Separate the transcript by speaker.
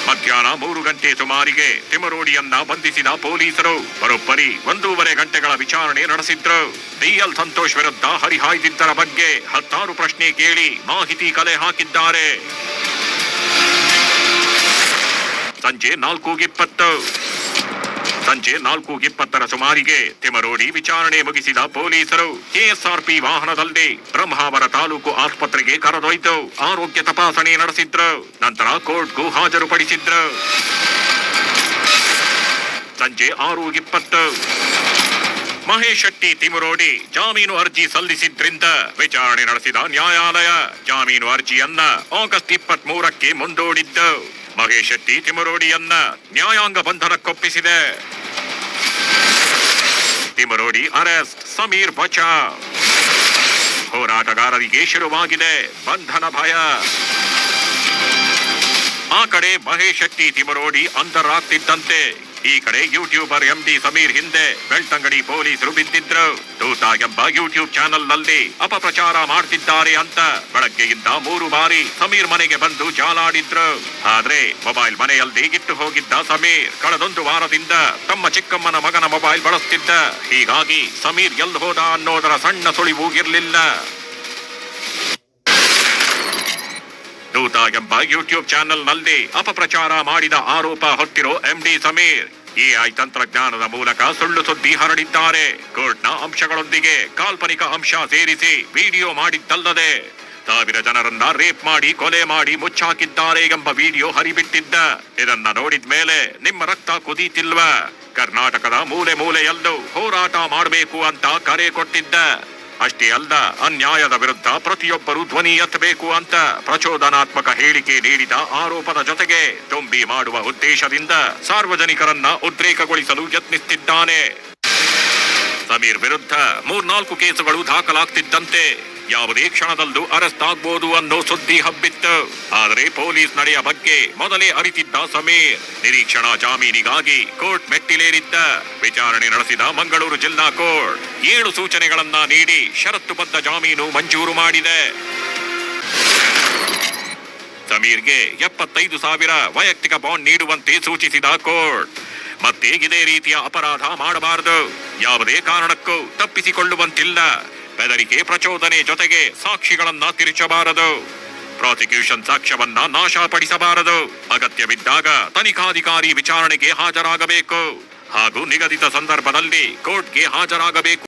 Speaker 1: ಮಧ್ಯಾಹ್ನ 3 ಗಂಟೆ ಸುಮಾರಿಗೆ ತಿಮರೋಡಿಯನ್ನ ಬಂಧಿಸಿದ ಪೊಲೀಸರು ಬರೋಬ್ಬರಿ 1.5 ಗಂಟೆಗಳ ವಿಚಾರಣೆ ನಡೆಸಿದ್ರು. ಡಿಎಲ್ ಸಂತೋಷ್ ವಿರುದ್ಧ ಹರಿಹಾಯ್ದಿದ್ದರ ಬಗ್ಗೆ 16 ಪ್ರಶ್ನೆ ಕೇಳಿ ಮಾಹಿತಿ ಕಲೆ ಹಾಕಿದ್ದಾರೆ. ಸಂಜೆ 4:20 ಸುಮಾರಿಗೆ ತಿಮರೋಡಿ ವಿಚಾರಣೆ ಮುಗಿಸಿದ ಪೊಲೀಸರು ಕೆಎಸ್ಆರ್ಪಿ ವಾಹನದಲ್ಲಿ ಬ್ರಹ್ಮಾವರ ತಾಲೂಕು ಆಸ್ಪತ್ರೆಗೆ ಕರೆದೊಯ್ದು ಆರೋಗ್ಯ ತಪಾಸಣೆ ನಡೆಸಿದ್ರು. ನಂತರ ಕೋರ್ಟ್ಗೂ ಹಾಜರುಪಡಿಸಿದ್ರು. ಸಂಜೆ 6:20 ಮಹೇಶ್ ಶೆಟ್ಟಿ ತಿಮರೋಡಿ ಜಾಮೀನು ಅರ್ಜಿ ಸಲ್ಲಿಸಿದ್ರಿಂದ ವಿಚಾರಣೆ ನಡೆಸಿದ ನ್ಯಾಯಾಲಯ ಜಾಮೀನು ಅರ್ಜಿಯನ್ನ ಆಗಸ್ಟ್ 23ಕ್ಕೆ ಮುಂದೂಡಿದ್ದು. ಮಹೇಶ್ ಶೆಟ್ಟಿ ತಿಮರೋಡಿಯನ್ನ ನ್ಯಾಯಾಂಗ ಬಂಧನಕ್ಕೊಪ್ಪಿಸಿದೆ. ತಿಮರೋಡಿ ಅರೆಸ್ಟ್, ಸಮೀರ್ ಬಚಾವ್. ಹೋರಾಟಗಾರರಿಗೆ ಶುರುವಾಗಿದೆ ಬಂಧನ ಭಯ. ಆ ಕಡೆ ಮಹೇಶ್ ಶೆಟ್ಟಿ ತಿಮರೋಡಿ ಅಂತರಾಗ್ತಿದ್ದಂತೆ ಈ ಕಡೆ ಯೂಟ್ಯೂಬರ್ ಎಂಡಿ ಸಮೀರ್ ಹಿಂದೆ ಬೆಳ್ತಂಗಡಿ ಪೊಲೀಸರು ಬಿದ್ದಿದ್ರು. ದೂತ ಎಂಬ ಯೂಟ್ಯೂಬ್ ಚಾನೆಲ್ ನಲ್ಲಿ ಅಪಪ್ರಚಾರ ಮಾಡ್ತಿದ್ದಾರೆ ಅಂತ ಬೆಳಗ್ಗೆಯಿಂದ 3 ಬಾರಿ ಸಮೀರ್ ಮನೆಗೆ ಬಂದು ಜಾಲಾಡಿದ್ರು. ಆದ್ರೆ ಮೊಬೈಲ್ ಮನೆಯಲ್ಲಿ ಇಟ್ಟು ಹೋಗಿದ್ದ ಸಮೀರ್ ಕಳೆದೊಂದು ವಾರದಿಂದ ತಮ್ಮ ಚಿಕ್ಕಮ್ಮನ ಮಗನ ಮೊಬೈಲ್ ಬಳಸ್ತಿದ್ದ. ಹೀಗಾಗಿ ಸಮೀರ್ ಎಲ್ಲಿ ಹೋದ ಅನ್ನೋದರ ಸಣ್ಣ ಸುಳಿವು ಇರ್ಲಿಲ್ಲ. ದೂತ ಎಂಬ ಯೂಟ್ಯೂಬ್ ಚಾನೆಲ್ ನಲ್ಲಿ ಅಪಪ್ರಚಾರ ಮಾಡಿದ ಆರೋಪ ಹೊತ್ತಿರೋ ಎಂಡಿ ಸಮೀರ್ ಎಐ ತಂತ್ರಜ್ಞಾನದ ಮೂಲಕ ಸುಳ್ಳು ಸುದ್ದಿ ಹರಡಿದ್ದಾರೆ. ಕೋರ್ಟ್ನ ಅಂಶಗಳೊಂದಿಗೆ ಕಾಲ್ಪನಿಕ ಅಂಶ ಸೇರಿಸಿ ವಿಡಿಯೋ ಮಾಡಿದ್ದಲ್ಲದೆ 1000 ಜನರನ್ನ ರೇಪ್ ಮಾಡಿ ಕೊಲೆ ಮಾಡಿ ಮುಚ್ಚಾಕಿದ್ದಾರೆ ಎಂಬ ವಿಡಿಯೋ ಹರಿಬಿಟ್ಟಿದ್ದ. ಇದನ್ನ ನೋಡಿದ ಮೇಲೆ ನಿಮ್ಮ ರಕ್ತ ಕುದೀತಿಲ್ವಾ? ಕರ್ನಾಟಕದ ಮೂಲೆ ಮೂಲೆಯಲ್ಲೂ ಹೋರಾಟ ಮಾಡಬೇಕು ಅಂತ ಕರೆ ಕೊಟ್ಟಿದ್ದ. ಅಷ್ಟೇ ಅಲ್ಲ, ಅನ್ಯಾಯದ ವಿರುದ್ಧ ಪ್ರತಿಯೊಬ್ಬರು ಧ್ವನಿ ಎತ್ತಬೇಕು ಅಂತ ಪ್ರಚೋದನಾತ್ಮಕ ಹೇಳಿಕೆ ನೀಡಿದ ಆರೋಪದ ಜೊತೆಗೆ ತುಂಬಿ ಮಾಡುವ ಉದ್ದೇಶದಿಂದ ಸಾರ್ವಜನಿಕರನ್ನ ಉದ್ರೇಕಗೊಳಿಸಲು ಯತ್ನಿಸುತ್ತಿದ್ದಾನೆ. ಸಮೀರ್ ವಿರುದ್ಧ 3-4 ಕೇಸುಗಳು ದಾಖಲಾಗ್ತಿದ್ದಂತೆ ಯಾವುದೇ ಕ್ಷಣದಲ್ಲೂ ಅರೆಸ್ಟ್ ಆಗ್ಬೋದು ಅನ್ನೋ ಸುದ್ದಿ ಹಬ್ಬಿತ್ತು. ಆದರೆ ಪೊಲೀಸ್ ನಡೆಯ ಬಗ್ಗೆ ಮೊದಲೇ ಅರಿತಿದ್ದ ಸಮೀರ್ ನಿರೀಕ್ಷಣಾ ಜಾಮೀನಿಗಾಗಿ ಕೋರ್ಟ್ ಮೆಟ್ಟಿಲೇರಿದ್ದ. ವಿಚಾರಣೆ ನಡೆಸಿದ ಮಂಗಳೂರು ಜಿಲ್ಲಾ ಕೋರ್ಟ್ 7 ಸೂಚನೆಗಳನ್ನ ನೀಡಿ ಷರತ್ತುಬದ್ಧ ಜಾಮೀನು ಮಂಜೂರು ಮಾಡಿದೆ. ಸಮೀರ್ಗೆ 75,000 ವೈಯಕ್ತಿಕ ಬಾಂಡ್ ನೀಡುವಂತೆ ಸೂಚಿಸಿದ ಕೋರ್ಟ್ ಮತ್ತೆ ಇದೇ ರೀತಿಯ ಅಪರಾಧ ಮಾಡಬಾರದು, ಯಾವುದೇ ಕಾರಣಕ್ಕೂ ತಪ್ಪಿಸಿಕೊಳ್ಳುವಂತಿಲ್ಲ, ಬೆದರಿಕೆ ಪ್ರಚೋದನೆ ಜೊತೆಗೆ ಸಾಕ್ಷಿಗಳನ್ನ ತಿರುಚಬಾರದು, ಪ್ರಾಸಿಕ್ಯೂಷನ್ ಸಾಕ್ಷ್ಯವನ್ನ ನಾಶಪಡಿಸಬಾರದು, ಅಗತ್ಯವಿದ್ದಾಗ ತನಿಖಾಧಿಕಾರಿ ವಿಚಾರಣೆಗೆ ಹಾಜರಾಗಬೇಕು ಹಾಗೂ ನಿಗದಿತ ಸಂದರ್ಭದಲ್ಲಿ ಕೋರ್ಟ್ಗೆ ಹಾಜರಾಗಬೇಕು